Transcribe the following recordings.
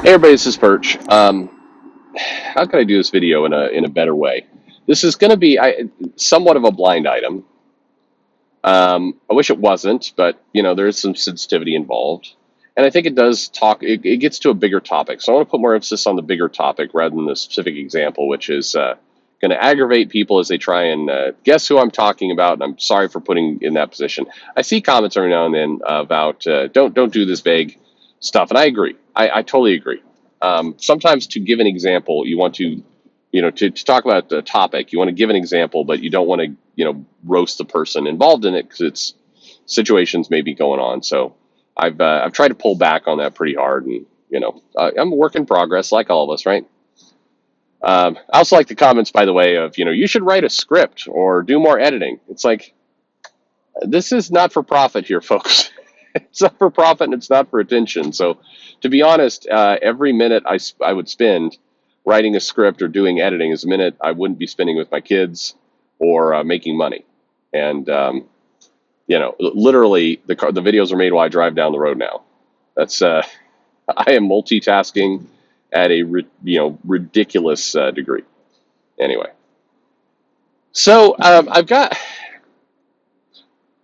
Hey everybody, this is Perch. How can I do this video in a better way? This is going to be somewhat of a blind item. I wish it wasn't, but there is some sensitivity involved, and I think it does talk. It gets to a bigger topic, so I want to put more emphasis on the bigger topic rather than the specific example, which is going to aggravate people as they try and guess who I'm talking about. And I'm sorry for putting in that position. I see comments every now and then about don't do this vague stuff, and I agree. I totally agree. Sometimes to give an example, you want to, to talk about the topic, you want to give an example, but you don't want to, roast the person involved in it because it's situations may be going on. So I've tried to pull back on that pretty hard, and I'm a work in progress, like all of us, right? I also like the comments, by the way, of you should write a script or do more editing. It's like this is not for profit here, folks. It's not for profit and it's not for attention. So, to be honest, every minute I would spend writing a script or doing editing is a minute I wouldn't be spending with my kids or making money. And literally, the videos are made while I drive down the road now. That's I am multitasking at a ridiculous degree. Anyway, so I've got.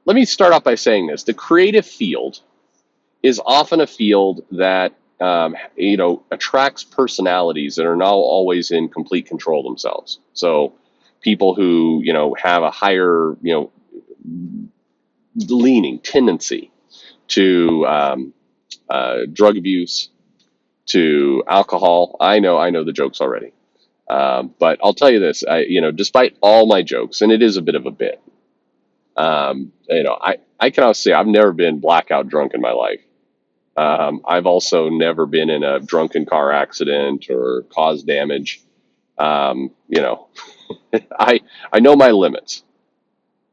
Let me start off by saying this: the creative field is often a field that attracts personalities that are not always in complete control themselves. So people who have a higher leaning tendency to drug abuse, to alcohol. I know the jokes already, but I'll tell you this: despite all my jokes, and it is a bit of a bit, I can honestly say I've never been blackout drunk in my life. I've also never been in a drunken car accident or caused damage. Um, you know, I know my limits.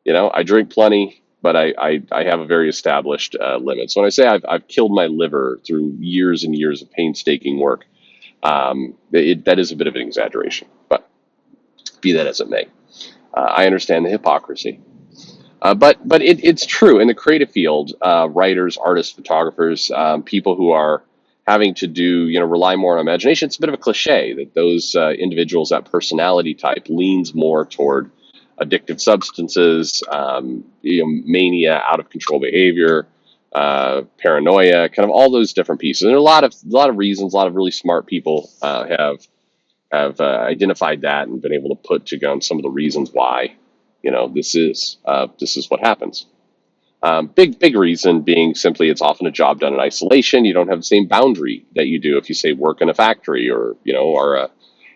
I drink plenty, but I have a very established limit. So when I say I've killed my liver through years and years of painstaking work, that is a bit of an exaggeration. But be that as it may, I understand the hypocrisy. But it's true in the creative field. Writers, artists, photographers, people who are having to do rely more on imagination. It's a bit of a cliche that those individuals, that personality type, leans more toward addictive substances, mania, out of control behavior, paranoia, kind of all those different pieces. And there are a lot of reasons. A lot of really smart people have identified that and been able to put together some of the reasons why this is what happens. Big reason being simply it's often a job done in isolation. You don't have the same boundary that you do if you say work in a factory or I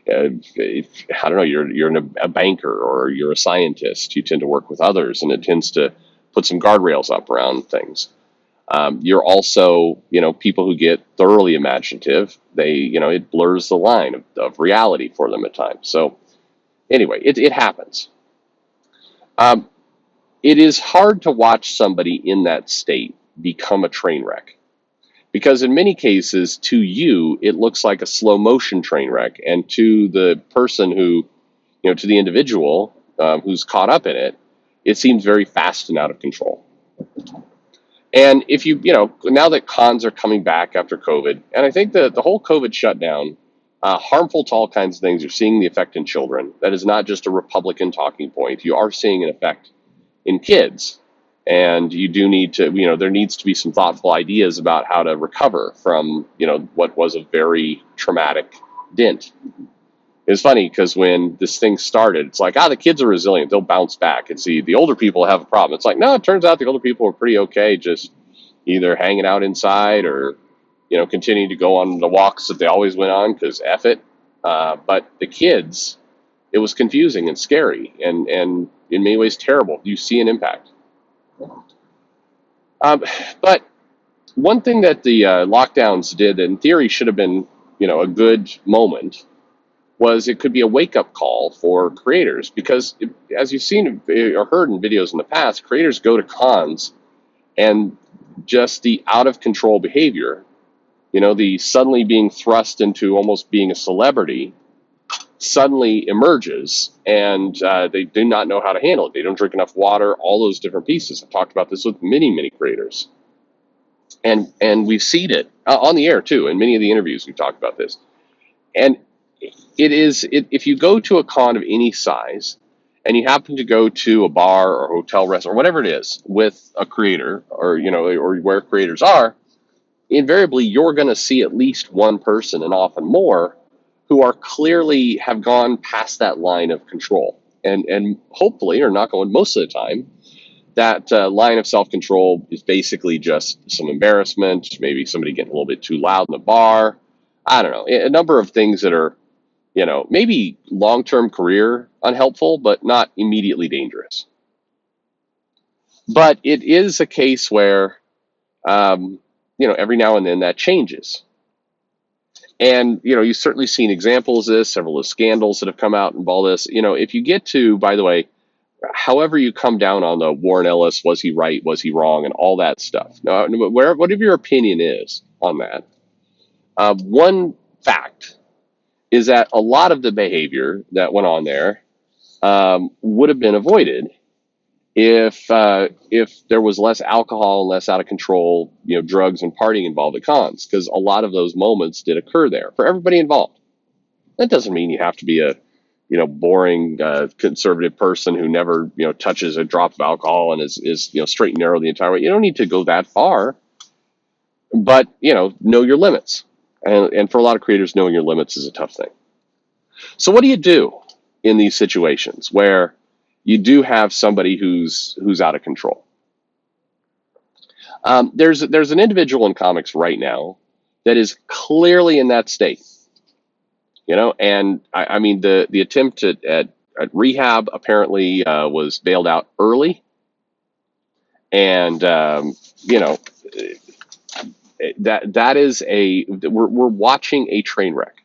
don't know, you're a banker or you're a scientist. You tend to work with others, and it tends to put some guardrails up around things. You're also, people who get thoroughly imaginative. It blurs the line of reality for them at times. So anyway, it happens. Um, it is hard to watch somebody in that state become a train wreck because in many cases to you it looks like a slow motion train wreck, and to the person who to the individual who's caught up in it, it seems very fast and out of control. And if now that cons are coming back after COVID, and I think the whole COVID shutdown, harmful to all kinds of things, you're seeing the effect in children. That is not just a Republican talking point. You are seeing an effect in kids. And you do need to, there needs to be some thoughtful ideas about how to recover from, what was a very traumatic dent. It's funny because when this thing started, it's like, the kids are resilient. They'll bounce back. And see, the older people have a problem. It's like, no, it turns out the older people are pretty okay, just either hanging out inside or, continuing to go on the walks that they always went on because F it. But the kids, it was confusing and scary and in many ways terrible. You see an impact. Um, but one thing that the lockdowns did, that in theory should have been, a good moment, was it could be a wake-up call for creators because, as you've seen or heard in videos in the past, creators go to cons and just the out-of-control behavior, the suddenly being thrust into almost being a celebrity, suddenly emerges, and they do not know how to handle it. They don't drink enough water, all those different pieces. I've talked about this with many, many creators. And we've seen it on the air too. In many of the interviews, we've talked about this. And if you go to a con of any size, and you happen to go to a bar or hotel restaurant or whatever it is with a creator, or or where creators are, invariably you're going to see at least one person, and often more, who are clearly have gone past that line of control, and hopefully, or not going most of the time, that line of self-control is basically just some embarrassment, maybe somebody getting a little bit too loud in the bar. I don't know, a number of things that are, maybe long-term career unhelpful, but not immediately dangerous. But it is a case where, every now and then that changes. And, you've certainly seen examples of this, several of the scandals that have come out and all this. If you get to, by the way, however you come down on the Warren Ellis, was he right, was he wrong, and all that stuff. Now, whatever your opinion is on that, one fact is that a lot of the behavior that went on there would have been avoided if there was less alcohol and less out of control, drugs and partying involved at cons, because a lot of those moments did occur there for everybody involved. That doesn't mean you have to be a boring conservative person who never touches a drop of alcohol and is straight and narrow the entire way. You don't need to go that far, but know your limits. And for a lot of creators, knowing your limits is a tough thing. So what do you do in these situations where you do have somebody who's out of control? There's an individual in comics right now that is clearly in that state. And I mean, the attempt at rehab apparently was bailed out early, and that is we're watching a train wreck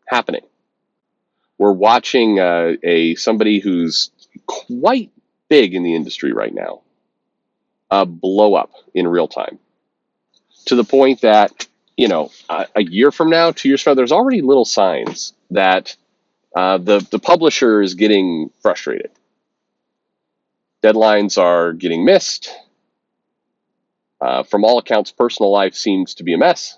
happening. We're watching somebody who's quite big in the industry right now blow up in real time, to the point that a year from now, 2 years from now, there's already little signs that the publisher is getting frustrated. Deadlines are getting missed. From all accounts, personal life seems to be a mess.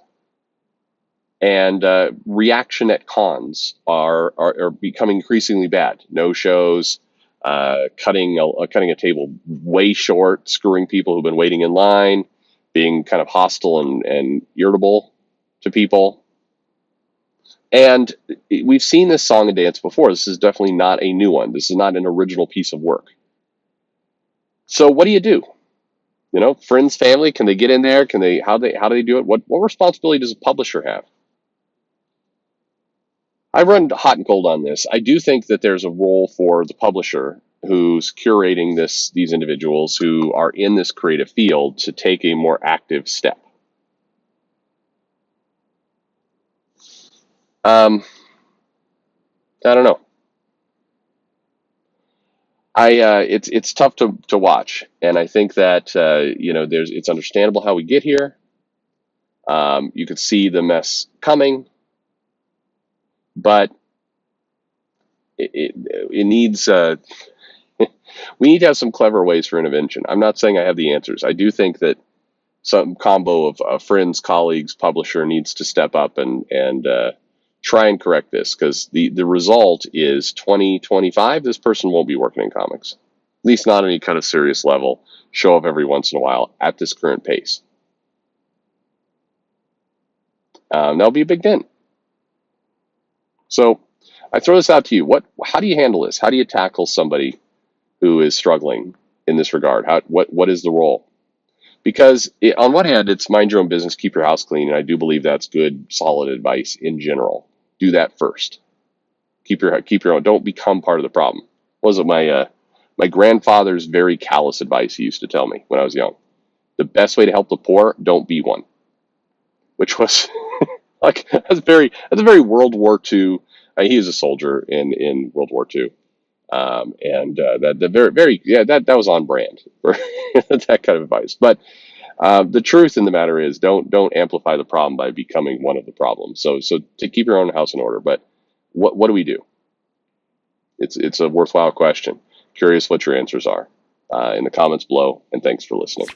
And reaction at cons are becoming increasingly bad. No shows, cutting a table way short, screwing people who've been waiting in line, being kind of hostile and irritable to people. And we've seen this song and dance before. This is definitely not a new one. This is not an original piece of work. So what do you do? Friends, family, can they get in there? How do they do it? What responsibility does a publisher have? I run hot and cold on this. I do think that there's a role for the publisher who's curating these individuals who are in this creative field to take a more active step. I don't know. It's tough to watch, and I think that it's understandable how we get here. You could see the mess coming, but it needs we need to have some clever ways for intervention. I'm not saying I have the answers. I do think that some combo of friends, colleagues, publisher needs to step up and try and correct this, because the result is 2025, this person won't be working in comics, at least not any kind of serious level, show up every once in a while at this current pace. That'll be a big dent. So I throw this out to you. How do you handle this? How do you tackle somebody who is struggling in this regard? What is the role? Because on one hand, it's mind your own business, keep your house clean, and I do believe that's good, solid advice in general. Do that first. Keep your own. Don't become part of the problem. Was it my grandfather's very callous advice he used to tell me when I was young? The best way to help the poor, don't be one. Which was that's a very World War II. He was a soldier in World War II. And that was on brand for that kind of advice. But the truth in the matter is, don't amplify the problem by becoming one of the problems. So to keep your own house in order. But what do we do? It's a worthwhile question. Curious what your answers are in the comments below. And thanks for listening.